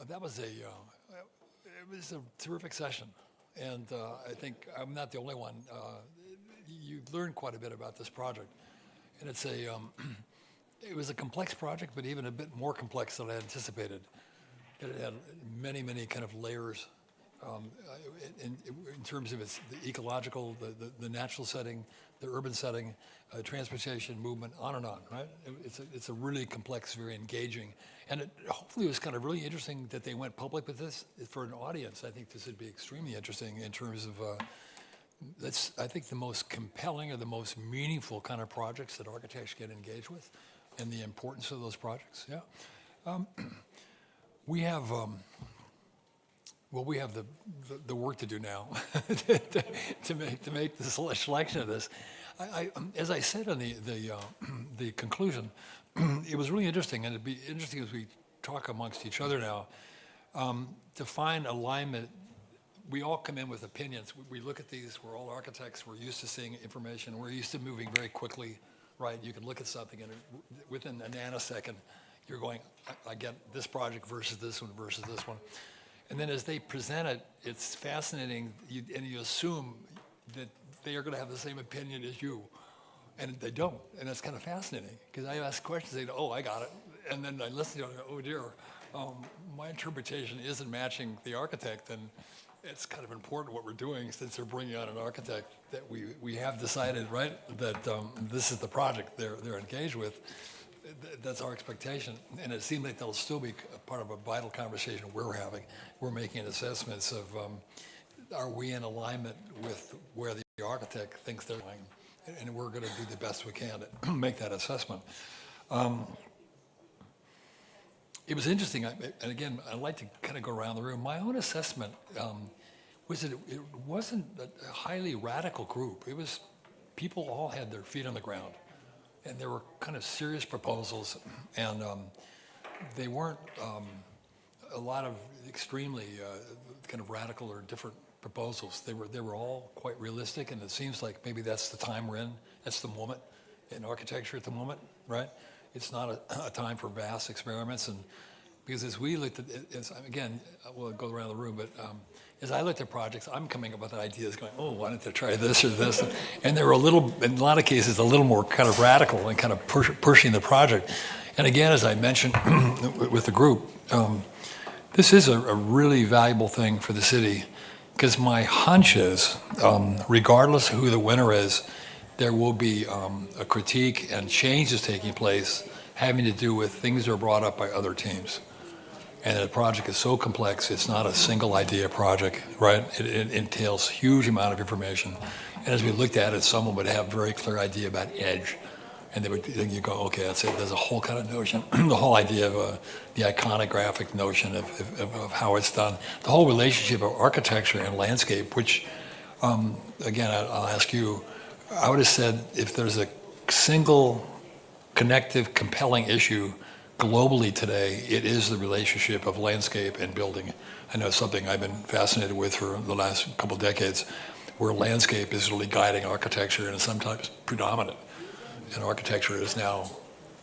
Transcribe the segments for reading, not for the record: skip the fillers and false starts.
That was it was a terrific session, and I think I'm not the only one. You learned quite a bit about this project, and it was a complex project, but even a bit more complex than I anticipated. It had many, many kind of layers um, in terms of the ecological, the natural setting, the urban setting, transportation, movement, on and on, right? It's a really complex, very engaging, and hopefully it was kind of really interesting that they went public with this for an audience. I think this would be extremely interesting in terms of, that's, I think, the most compelling or the most meaningful kind of projects that architects get engaged with and the importance of those projects, yeah. We have, well, we have the work to do now to make the selection of this. As I said on the conclusion, it was really interesting, and it'd be interesting as we talk amongst each other now to find alignment. We all come in with opinions. We look at these. We're all architects. We're used to seeing information. We're used to moving very quickly, right? You can look at something and within a nanosecond, you're going, I get this project versus this one versus this one. And then as they present it, it's fascinating, and you assume that they are going to have the same opinion as you, and they don't. And it's kind of fascinating, because I ask questions, they go, oh, I got it. And then I listen to it, and I go, oh dear, my interpretation isn't matching the architect, and it's kind of important what we're doing since they're bringing out an architect that we have decided, right, that this is the project they're engaged with. That's our expectation, and it seems like they'll still be a part of a vital conversation we're having. We're making assessments of are we in alignment with where the architect thinks they're going, and we're going to do the best we can to make that assessment. It was interesting, and again, I'd like to kind of go around the room. My own assessment was that it wasn't a highly radical group. It was people all had their feet on the ground. And there were kind of serious proposals, and they weren't a lot of extremely kind of radical or different proposals. They were all quite realistic, and it seems like maybe that's the time we're in. That's the moment in architecture at the moment, right? It's not a time for vast experiments, and because as we looked at it, again, we'll go around the room, but as I looked at projects, I'm coming up with ideas going, oh, why don't they try this or this? And they were in a lot of cases, a little more kind of radical and kind of pushing the project. And again, as I mentioned with the group, this is a really valuable thing for the city, because my hunch is, regardless of who the winner is, there will be a critique and changes taking place having to do with things that are brought up by other teams. And the project is so complex, it's not a single idea project, right? It entails huge amount of information. And as we looked at it, someone would have a very clear idea about edge. And then you go, okay, that's it. There's a whole kind of notion, the whole idea of the iconographic notion of how it's done. The whole relationship of architecture and landscape, which, again, I'll ask you, I would have said if there's a single connective, compelling issue globally today, it is the relationship of landscape and building. I know it's something I've been fascinated with for the last couple of decades, where landscape is really guiding architecture and is sometimes predominant. And architecture is now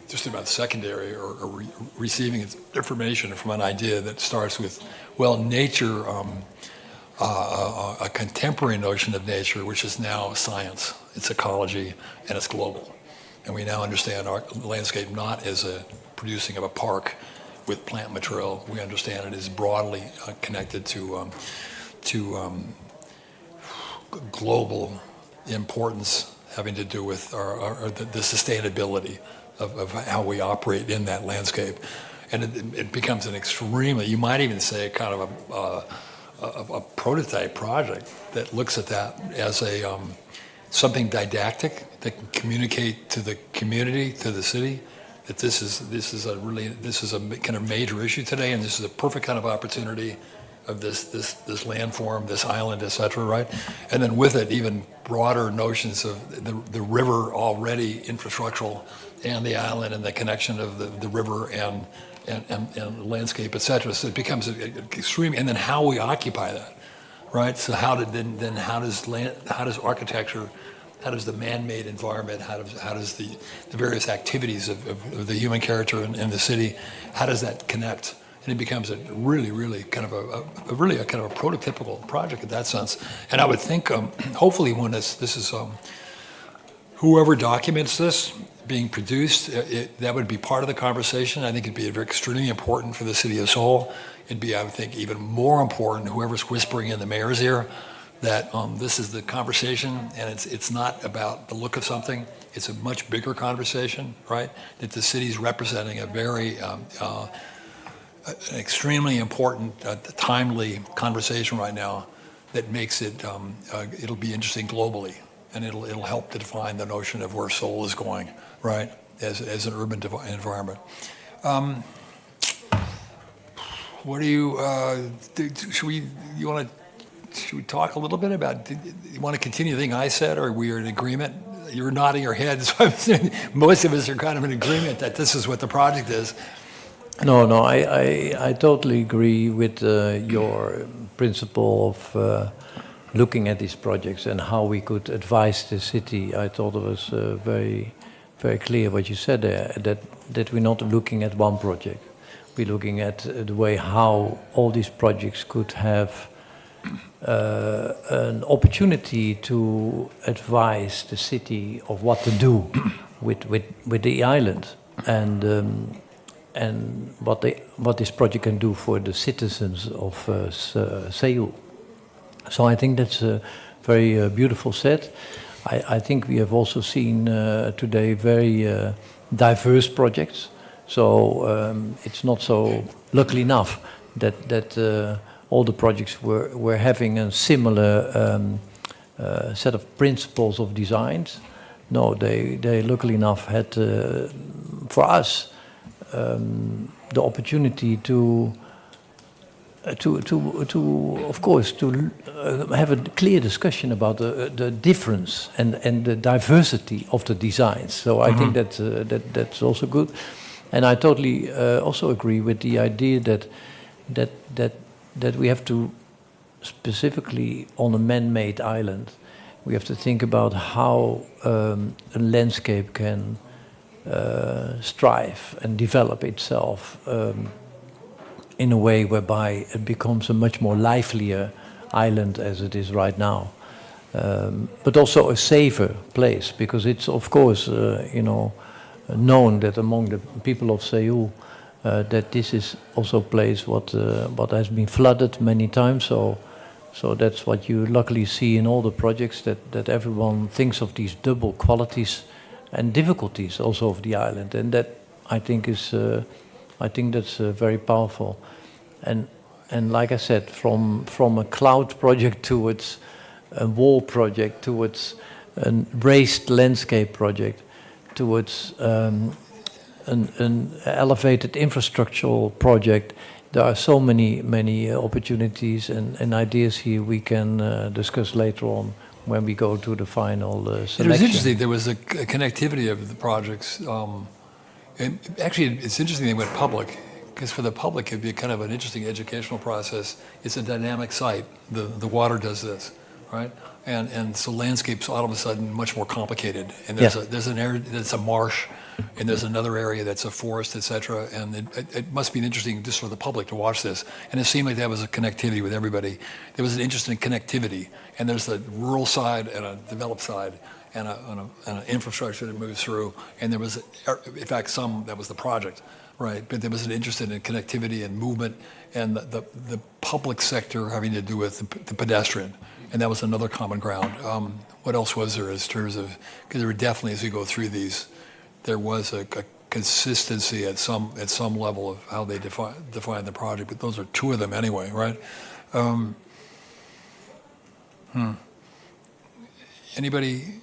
just about secondary or receiving its information from an idea that starts with, well, nature, a contemporary notion of nature, which is now science, it's ecology, and it's global. And we now understand our landscape not as a producing of a park with plant material. We understand it is broadly connected to global importance having to do with the sustainability of how we operate in that landscape. And it becomes an extremely, you might even say, kind of a prototype project that looks at that as something didactic that can communicate to the community, to the city, that this is a kind of major issue today, and this is a perfect kind of opportunity of this landform, this island, et cetera, right? And then with it, even broader notions of the river already infrastructural, and the island and the connection of the river and landscape, et cetera. So it becomes extreme, and then how we occupy that, right? So how does architecture, how does the man-made environment, how does the various activities of the human character in the city, how does that connect? and it becomes a really kind of a kind of a prototypical project in that sense. And I would think, hopefully, when this is whoever documents this being produced, that would be part of the conversation. I think it'd be extremely important for the city as a whole. It'd be, I would think, even more important, whoever's whispering in the mayor's ear, that this is the conversation, and it's not about the look of something. It's a much bigger conversation, right? That the city's representing a very an extremely important, timely conversation right now that makes it, it'll be interesting globally, and it'll help to define the notion of where Seoul is going, right, as an urban environment. What do you, should we talk a little bit about, you want to continue the thing I said, or we are in agreement? You're nodding your head, so I'm saying most of us are kind of in agreement that this is what the project is. No, I totally agree with your principle of looking at these projects and how we could advise the city. I thought it was very, very clear what you said there, that we're not looking at one project. We're looking at the way how all these projects could have an opportunity to advise the city of what to do with the island, and what this project can do for the citizens of Seoul. So I think that's a very beautiful set. I think we have also seen today very diverse projects. So it's not so lucky enough that all the projects were having a similar set of principles of designs. No, they luckily enough had, for us, the opportunity to of course, to have a clear discussion about the difference and the diversity of the designs. So I think that's also good. And I totally also agree with the idea that we have to, specifically on a man-made island, we have to think about how a landscape can strive and develop itself in a way whereby it becomes a much more livelier island as it is right now. But also a safer place, because it's, of course, known that among the people of Seoul that this is also a place what has been flooded many times. So that's what you luckily see in all the projects, that everyone thinks of these double qualities and difficulties also of the island, and that I think is that's very powerful. And like I said, from a cloud project towards a wall project, towards a raised landscape project, towards an elevated infrastructural project, there are so many opportunities and ideas here we can discuss later on when we go to the final selection. It was interesting. There was a connectivity of the projects. And actually, it's interesting they went public, because for the public, it'd be kind of an interesting educational process. It's a dynamic site. The water does this, right? And so landscape's all of a sudden much more complicated. And there's an area that's a marsh, and there's another area that's a forest, et cetera. And it must be interesting just for the public to watch this. And it seemed like that was a connectivity with everybody. There was an interesting connectivity. And there's the rural side and a developed side, and an infrastructure that moves through. And there was, in fact, that was the project, right? But there was an interest in connectivity and movement, and the public sector having to do with the pedestrian. And that was another common ground. What else was there as terms of, because there were definitely, as we go through these, there was a consistency at some level of how they define the project, but those are two of them anyway, right? Anybody?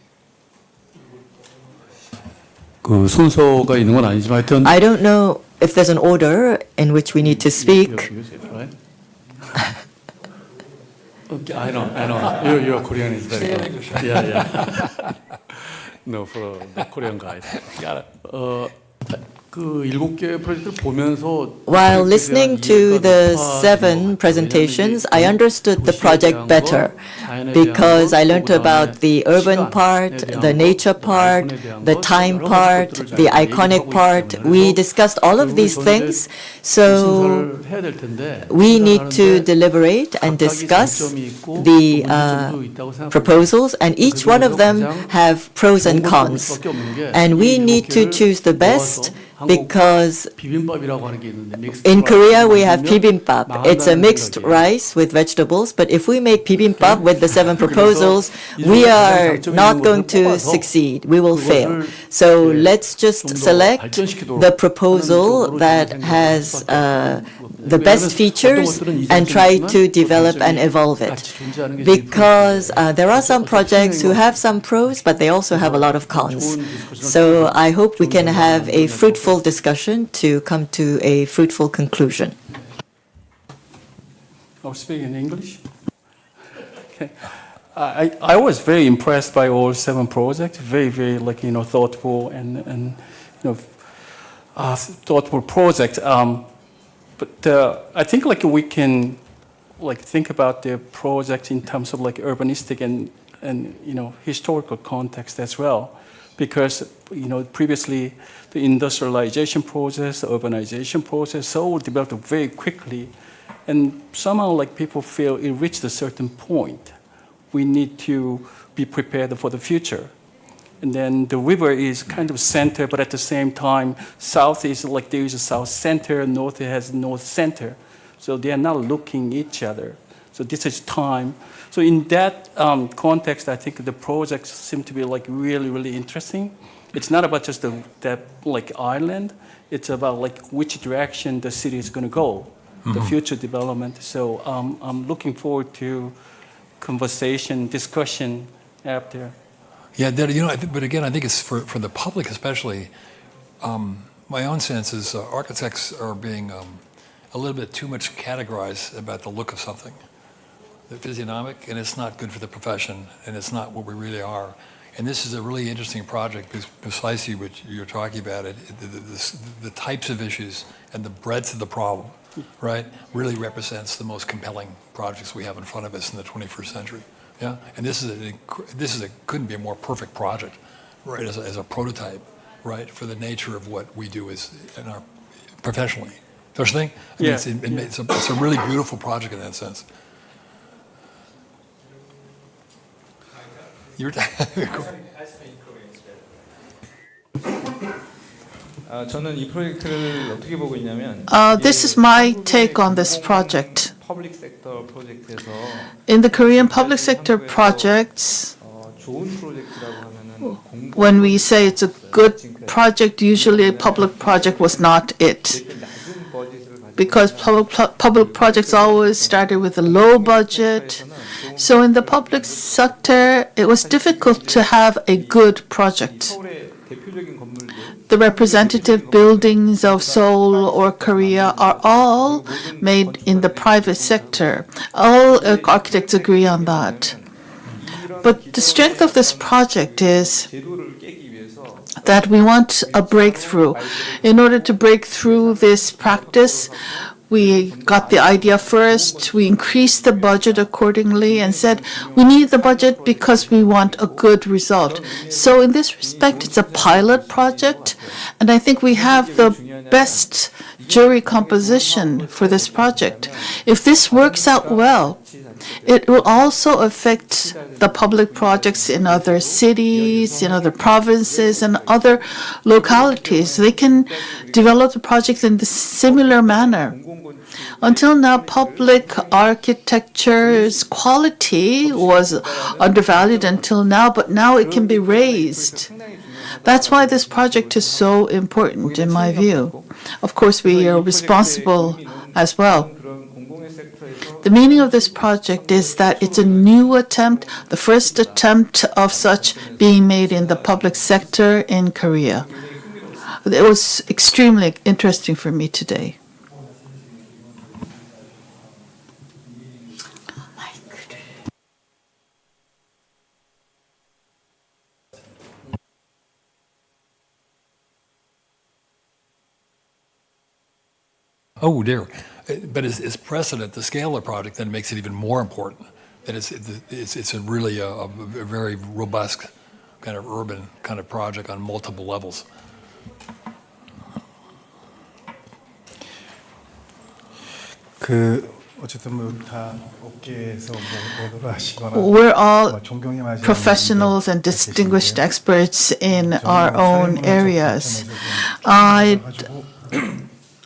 그 순서가 있는 건 아니지만 하여튼 I don't know if there's an order in which we need to speak. right? Okay, I know. Your Korean is very good. Yeah. No, for the Korean guys. Got it. 그 7개 프로젝트를 보면서 While listening to the 7 presentations, I understood the project better because I learned about the urban part, the nature part, the time part, the iconic part. We discussed all of these things, so 해야 될 텐데 we need to deliberate and discuss the proposals, and each one of them have pros and cons. And we need to choose the best because 비빔밥이라고 하는 게 있는데 in Korea we have bibimbap. It's a mixed rice with vegetables, but if we make bibimbap with the 7 proposals, we are not going to succeed. We will fail. So let's just select the proposal that has the best features and try to develop and evolve it. Because there are some projects who have some pros, but they also have a lot of cons. So I hope we can have a fruitful discussion to come to a fruitful conclusion. I'll speak in English. Okay. I was very impressed by all 7 projects. Very, very thoughtful and thoughtful project. But I think we can think about the project in terms of urbanistic and historical context as well, because previously the industrialization process, the urbanization process, all developed very quickly, and somehow people feel it reached a certain point. We need to be prepared for the future. And then the river is kind of center, but at the same time, south is there is a south center, north has north center. So they are not looking each other. So this is time. So in that context, I think the projects seem to be really, really interesting. It's not about just that island. It's about which direction the city is going to go, the future development. So I'm looking forward to conversation, discussion after. Yeah, but again, I think it's for the public especially. My own sense is architects are being a little bit too much categorized about the look of something, the physiognomic, and it's not good for the profession, and it's not what we really are. And this is a really interesting project because precisely what you're talking about, the types of issues and the breadth of the problem, right, really represents the most compelling projects we have in front of us in the 21st century. Yeah, and this is couldn't be a more perfect project, right, as a prototype, right, for the nature of what we do professionally. Don't you think? I mean, it's a really beautiful project in that sense. 저는 이 프로젝트를 어떻게 보고 있냐면 This is my take on this project. 퍼블릭 섹터 프로젝트에서 In the Korean public sector projects, 좋은 프로젝트라고 하면은 when we say it's a good project, usually a public project was not it. 낮은 버짓을 가지고 Because public projects always started with a low budget. So in the public sector, it was difficult to have a good project. 서울의 대표적인 건물들 The representative buildings of Seoul or Korea are all made in the private sector. All architects agree on that. But the strength of this project is 제도를 깨기 위해서 that we want a breakthrough. In order to break through this practice, we got the idea first, we increased the budget accordingly and said we need the budget because we want a good result. So in this respect, it's a pilot project, and I think we have the best jury composition for this project. If this works out well, it will also affect the public projects in other cities, in other provinces, and other localities. They can develop the project in the similar manner. Until now, public architecture's quality was undervalued until now, but now it can be raised. That's why this project is so important, in my view. Of course, we are responsible as well. 그런 공공의 섹터에서 The meaning of this project is that it's a new attempt, the first attempt of such being made in the public sector in Korea. It was extremely interesting for me today. Oh dear. But as precedent, the scale of the project then makes it even more important. That it's a really a very robust kind of urban kind of project on multiple levels. 어쨌든 다 업계에서 뭐를 하시거나 We're all 존경하시는 professionals and distinguished experts in our own areas.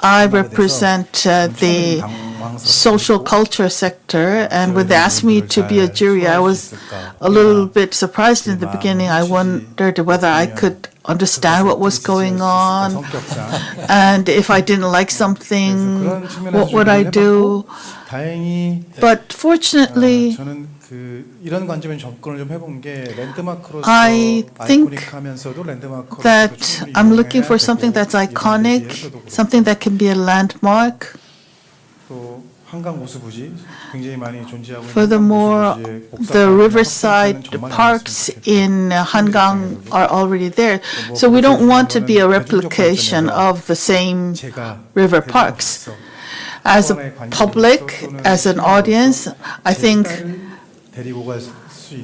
I represent the social culture sector, and when they asked me to be a jury, I was a little bit surprised in the beginning. I wondered whether I could understand what was going on, and if I didn't like something, what would I do? 다행히 But fortunately, 저는 이런 관점에 접근을 좀 해본 게 랜드마크로서 I think 아이코닉하면서도 랜드마크로서 that I'm looking for something that's iconic, something that can be a landmark. 또 한강 호수부지 굉장히 많이 존재하고 있는 Furthermore, 호수부지의 the 복사판을 riverside 확보하는 전망이 parks 많습니다. in Hangang are already there. So we don't want to be a replication of the same river parks. As a public, as an audience, I think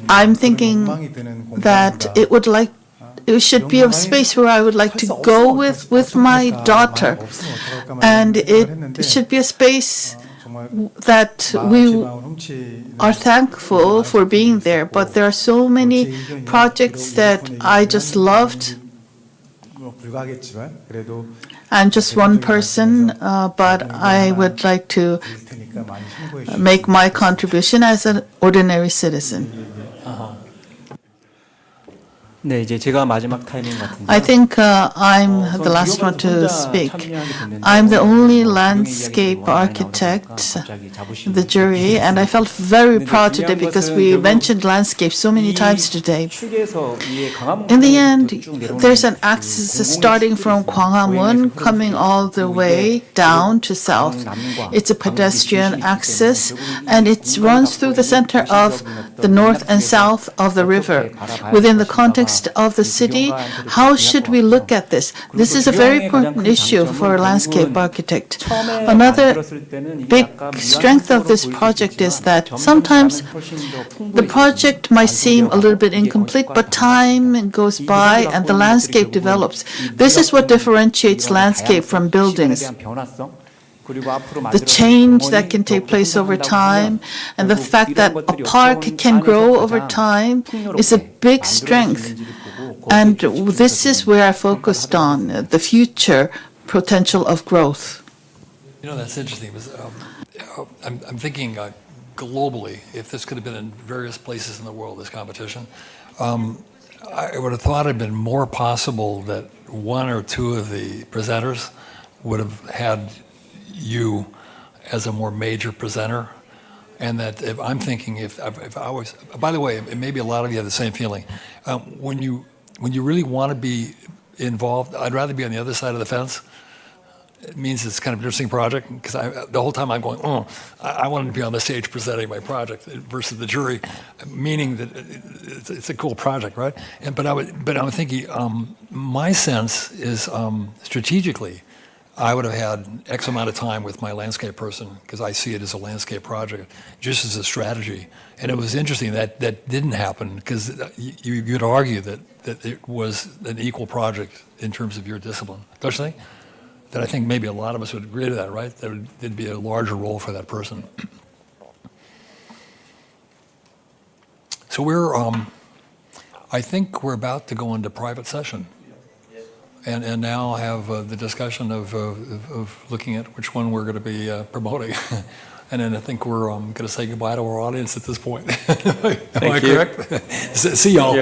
I'm thinking that it should be a space where I would like to go with my daughter, and it should be a space that we are thankful for being there. But there are so many projects that I just loved. 불가하겠지만 그래도 I'm just one person, but I would like to make my contribution as an ordinary citizen. 네, 이제 제가 마지막 타이밍 같은데. I think I'm the last one to speak. I'm the only landscape architect in the jury, and I felt very proud today because we mentioned landscape so many times today. In the end, there's an axis starting from Gwanghwamun coming all the way down to south. It's a pedestrian axis, and it runs through the center of the north and south of the river. Within the context of the city, how should we look at this? This is a very important issue for a landscape architect. Another big strength of this project is that sometimes the project might seem a little bit incomplete, but time goes by and the landscape develops. This is what differentiates landscape from buildings. The change that can take place over time, and the fact that a park can grow over time is a big strength. And this is where I focused on the future potential of growth. You know, that's interesting. I'm thinking globally, if this could have been in various places in the world, this competition, I would have thought it had been more possible that one or two of the presenters would have had you as a more major presenter, and that if I'm thinking if I was, by the way, maybe a lot of you have the same feeling, when you really want to be involved, I'd rather be on the other side of the fence. It means it's kind of an interesting project, because the whole time I'm going, I wanted to be on the stage presenting my project versus the jury, meaning that it's a cool project, right? But I'm thinking, my sense is strategically, I would have had X amount of time with my landscape person, because I see it as a landscape project, just as a strategy. And it was interesting that didn't happen, because you'd argue that it was an equal project in terms of your discipline. Don't you think? That I think maybe a lot of us would agree to that, right? There'd be a larger role for that person. So I think we're about to go into private session. And now have the discussion of looking at which one we're going to be promoting. And then I think we're going to say goodbye to our audience at this point. Am I correct? See y'all.